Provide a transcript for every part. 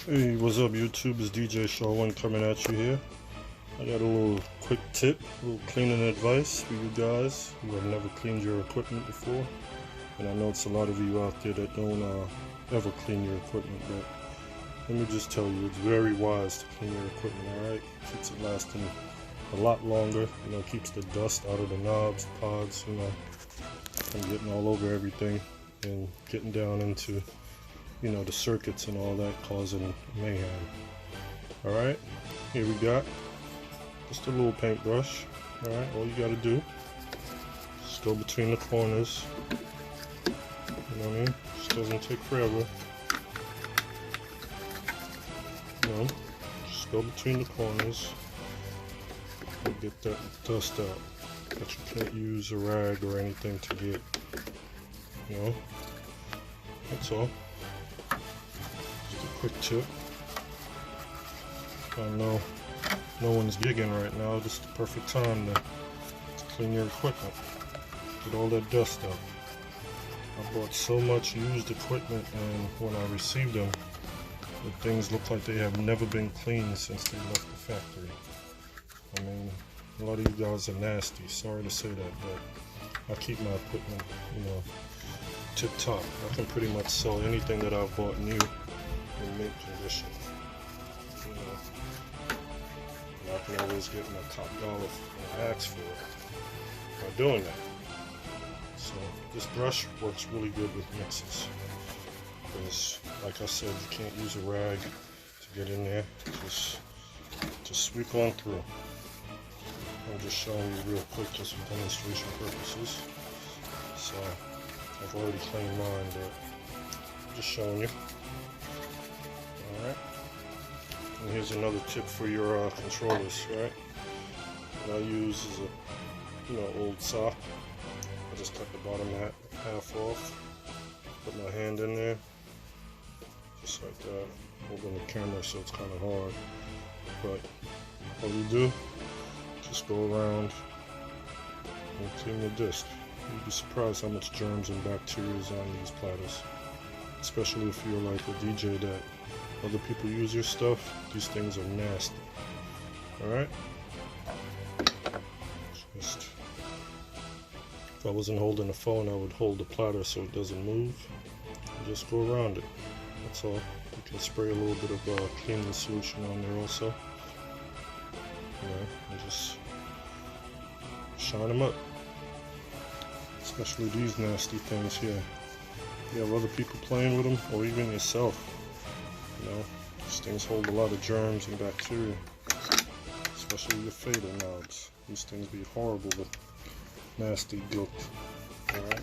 Hey, what's up YouTube? It's by-shaw1 coming at you here. I got a little quick tip, a little cleaning advice for you guys who have never cleaned your equipment before. And I know it's a lot of you out there that don't ever clean your equipment, but let me just tell you, it's very wise to clean your equipment, alright? Keeps it lasting a lot longer, keeps the dust out of the knobs, pods, from getting all over everything and getting down into the circuits and all that, causing mayhem. Alright, here we got just a little paintbrush. Alright, all you gotta do is go between the corners. You know what I mean? Just doesn't take forever. Just go between the corners and get that dust out. But you can't use a rag or anything to get, that's all. Quick tip. I know no one's gigging right now. This is the perfect time to clean your equipment. Get all that dust out. I bought so much used equipment, and when I received them, the things look like they have never been cleaned since they left the factory. I mean, a lot of you guys are nasty. Sorry to say that, but I keep my equipment, tip top. I can pretty much sell anything that I've bought new in mint condition. I can always get my top dollar and ask for it by doing that. So this brush works really good with mixes, because like I said, you can't use a rag to get in there. Just sweep on through. I'm just showing you real quick just for demonstration purposes. So I've already cleaned mine, but just showing you. Alright, and here's another tip for your controllers, right? What I use is a old sock. I just cut the bottom half off, put my hand in there, just like that, holding the camera so it's kind of hard, but all you do, just go around and clean the disc. You'd be surprised how much germs and bacteria is on these platters, especially if you're like a DJ that other people use your stuff. These things are nasty. Alright? Just, if I wasn't holding the phone, I would hold the platter so it doesn't move. And just go around it. That's all. You can spray a little bit of cleaning solution on there also. And just shine them up. Especially these nasty things here. You have other people playing with them, or even yourself. These things hold a lot of germs and bacteria, especially your fader knobs. These things be horrible with nasty guilt. Alright?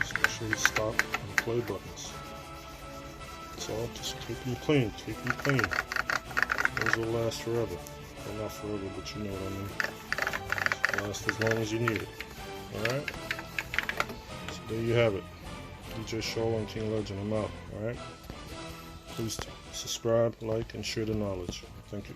Especially the stop and play buttons. So just keep them clean, keep them clean. Those will last forever. Well, not forever, but you know what I mean. It'll last as long as you need it. Alright? So there you have it. by-shaw1 King Legend, I'm out. Alright? Please subscribe, like, and share the knowledge. Thank you.